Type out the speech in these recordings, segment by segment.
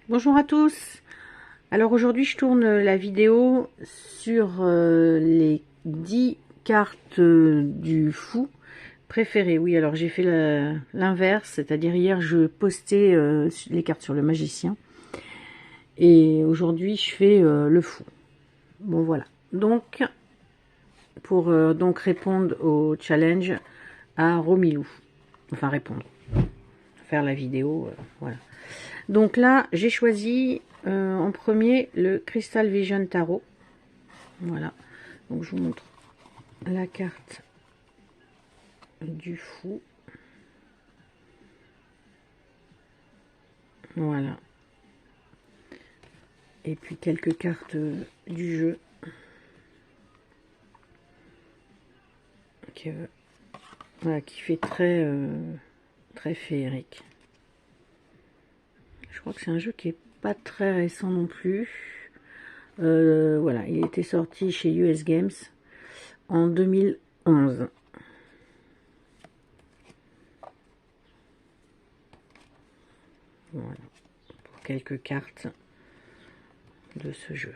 Bonjour à tous. Alors aujourd'hui je tourne la vidéo sur les 10 cartes du fou préférées. Oui, alors j'ai fait l'inverse, c'est-à-dire hier je postais les cartes sur le magicien et aujourd'hui je fais le fou. Bon voilà. Donc pour donc répondre au challenge à Romilou, enfin répondre, faire la vidéo, voilà. Donc là, j'ai choisi en premier le Crystal Vision Tarot. Voilà. Donc je vous montre la carte du fou. Voilà. Et puis quelques cartes du jeu. Voilà, qui fait très féerique. Je crois que c'est un jeu qui est pas très récent non plus. Voilà, il était sorti chez US Games en 2011. Voilà, pour quelques cartes de ce jeu.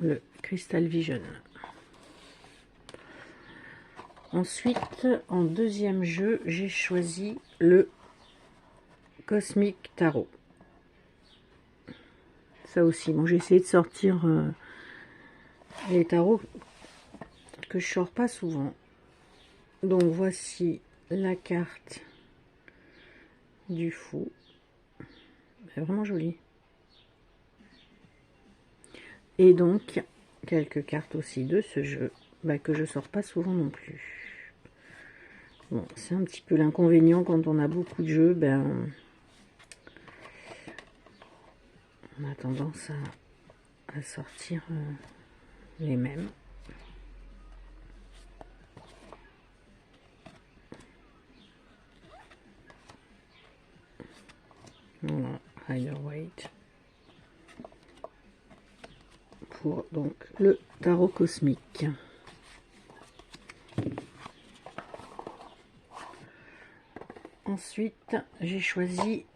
Le Crystal Vision. Ensuite, en deuxième jeu, j'ai choisi le Cosmic Tarot. Ça aussi, bon, j'ai essayé de sortir les tarots que je sors pas souvent. Donc voici la carte du fou. Elle est vraiment jolie. Et donc, quelques cartes aussi de ce jeu, que je sors pas souvent non plus. Bon, c'est un petit peu l'inconvénient quand on a beaucoup de jeux, on a tendance à sortir les mêmes. Voilà, Rider-Waite. Pour donc le tarot cosmique. Ensuite, j'ai choisi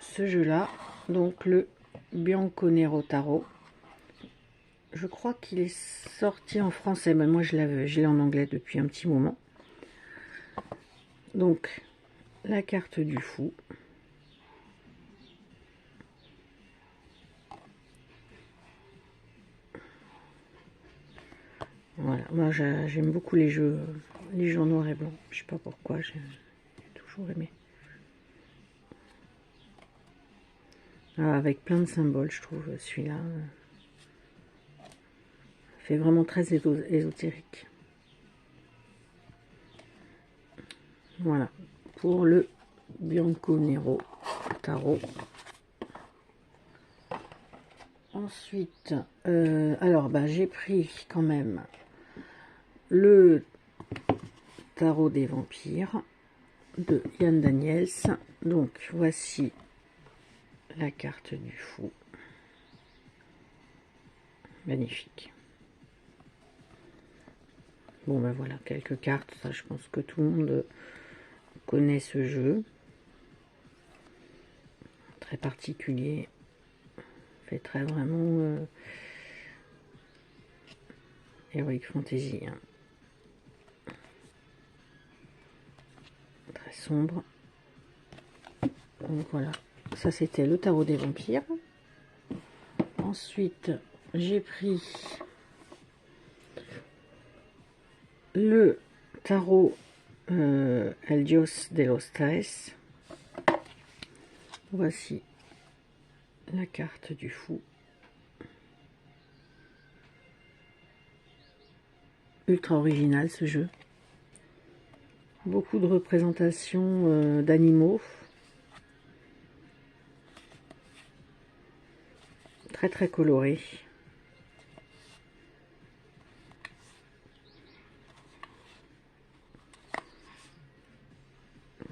ce jeu-là, donc le Bianconero Tarot. Je crois qu'il est sorti en français, mais moi je l'ai en anglais depuis un petit moment. Donc, la carte du fou. Voilà, moi j'aime beaucoup les jeux en noir et blanc. Je sais pas pourquoi, j'ai toujours aimé. Avec plein de symboles, je trouve celui-là. Fait vraiment très ésotérique. Voilà, pour le Bianconero Tarot. Ensuite, alors j'ai pris quand même le Tarot des vampires de Yann Daniels. Donc voici la carte du fou. Magnifique. Bon voilà, quelques cartes, ça je pense que tout le monde connaît ce jeu. Très particulier. Fait très vraiment Heroic Fantasy. Hein. Très sombre. Donc voilà, ça c'était le tarot des vampires. Ensuite, j'ai pris le tarot El Dios de los Tres. Voici la carte du fou. Ultra original ce jeu. Beaucoup de représentations d'animaux. Très très coloré.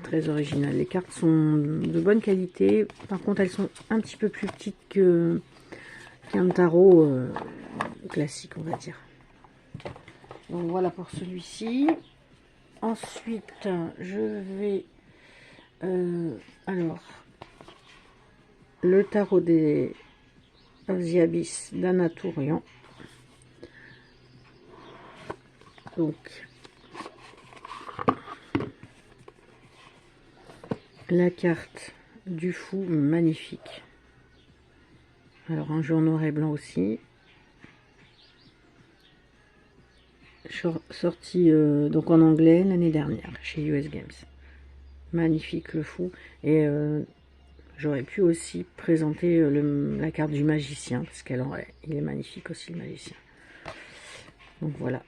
Très original. Les cartes sont de bonne qualité. Par contre, elles sont un petit peu plus petites qu'un tarot classique, on va dire. Donc voilà pour celui-ci. Ensuite, je vais alors le tarot des of the Abyss d'Anaturian. Donc, la carte du fou, magnifique. Alors, un jeu en noir et blanc aussi. Sorti donc en anglais l'année dernière chez US Games. Magnifique le fou. Et j'aurais pu aussi présenter la carte du magicien, parce il est magnifique aussi le magicien. Donc voilà.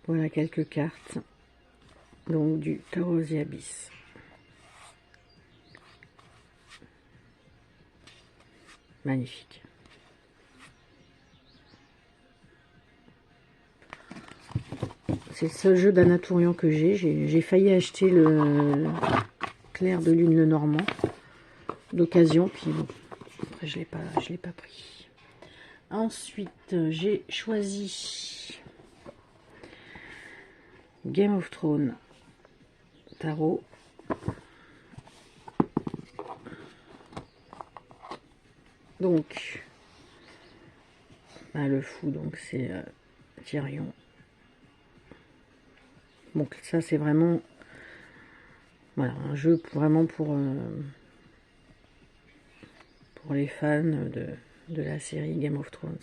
Voilà quelques cartes donc du Tarot of the Abyss. Magnifique. C'est le seul jeu d'Anaturian que j'ai failli acheter le Clair de Lune le Normand d'occasion, puis bon, après je l'ai pas pris. Ensuite, j'ai choisi Game of Thrones tarot. Donc, le fou, donc c'est Tyrion. Donc ça c'est vraiment, voilà, un jeu vraiment pour les fans de la série Game of Thrones.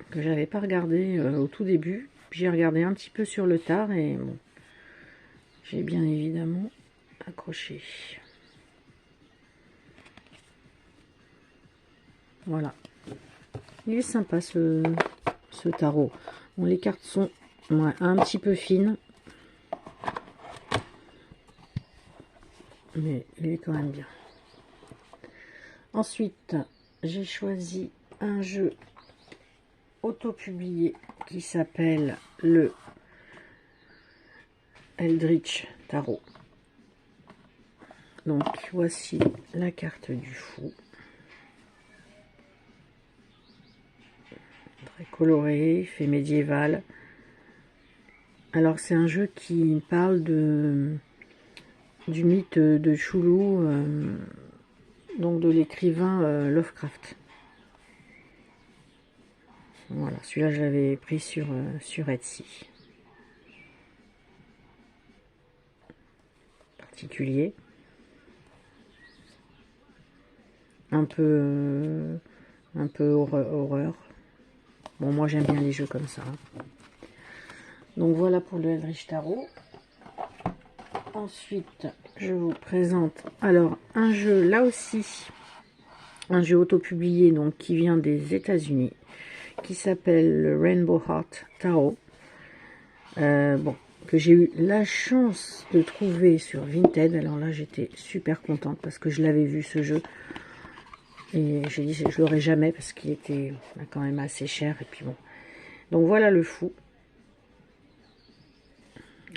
Que j'avais pas regardé au tout début, puis j'ai regardé un petit peu sur le tard et bon, j'ai bien évidemment accroché. Voilà. Il est sympa ce tarot. Bon, les cartes sont un petit peu fines, mais il est quand même bien. Ensuite, j'ai choisi un jeu auto-publié qui s'appelle le Eldritch Tarot. Donc, voici la carte du fou. Très coloré, fait médiéval. Alors c'est un jeu qui parle du mythe de Cthulhu, donc de l'écrivain Lovecraft. Voilà, celui-là je l'avais pris sur Etsy. Particulier. Un peu horreur. Bon, moi j'aime bien les jeux comme ça. Donc voilà pour le Eldritch Tarot. Ensuite, je vous présente alors un jeu, là aussi, un jeu auto-publié donc qui vient des États-Unis, qui s'appelle le Rainbow Heart Tarot. Bon, que j'ai eu la chance de trouver sur Vinted. Alors là, j'étais super contente parce que je l'avais vu ce jeu. Et j'ai dit, je l'aurais jamais parce qu'il était quand même assez cher. Et puis bon. Donc voilà le fou.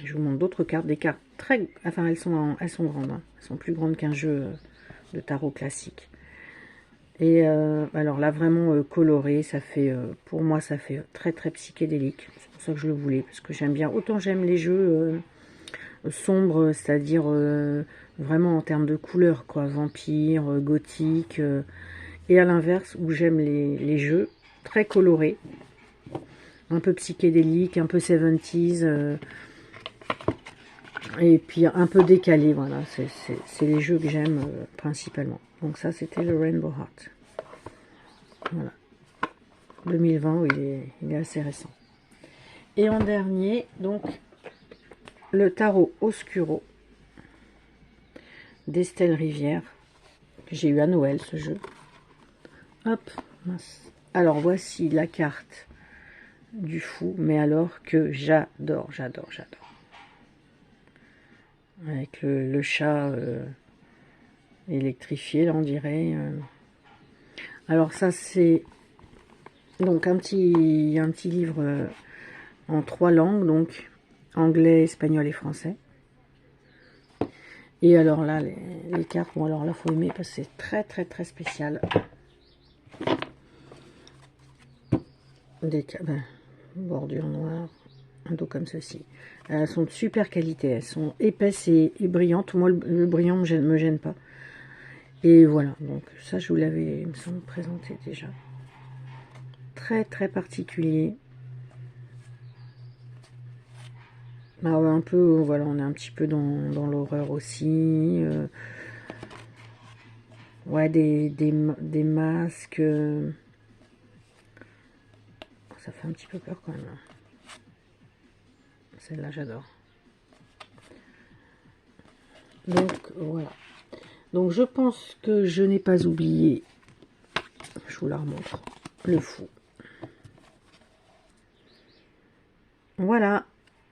Je vous montre d'autres cartes. Des cartes très... Enfin, elles sont grandes. Hein. Elles sont plus grandes qu'un jeu de tarot classique. Et alors là, vraiment coloré. Ça fait, pour moi, ça fait très très psychédélique. C'est pour ça que je le voulais. Parce que j'aime bien. Autant j'aime les jeux sombres, c'est-à-dire vraiment en termes de couleurs, quoi. Vampire, gothique... et à l'inverse, où j'aime les jeux très colorés, un peu psychédéliques, un peu 70s, et puis un peu décalés, voilà, c'est les jeux que j'aime principalement. Donc ça, c'était le Rainbow Heart. Voilà. 2020, il est assez récent. Et en dernier, donc, le tarot Oscuro d'Estelle Rivière, que j'ai eu à Noël, ce jeu. Hop, mince. Alors, voici la carte du fou, mais alors que j'adore. Avec le chat électrifié, là, on dirait. Alors, ça, c'est donc un petit livre en 3 langues, donc anglais, espagnol et français. Et alors là, les cartes, bon, alors là, faut aimer parce que c'est très, très, très spécial. bordure noire, un dos comme ceci. Elles sont de super qualité, elles sont épaisses et brillantes. Moi, le brillant me gêne pas. Et voilà, donc ça, je vous l'avais, il me semble, présenté déjà. Très, très particulier. Ah ouais, un peu, voilà, on est un petit peu dans l'horreur aussi. Ouais, des masques. Ça fait un petit peu peur quand même. Celle-là, j'adore. Donc, voilà. Donc, je pense que je n'ai pas oublié. Je vous la remontre. Le fou. Voilà.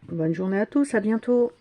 Bonne journée à tous. À bientôt.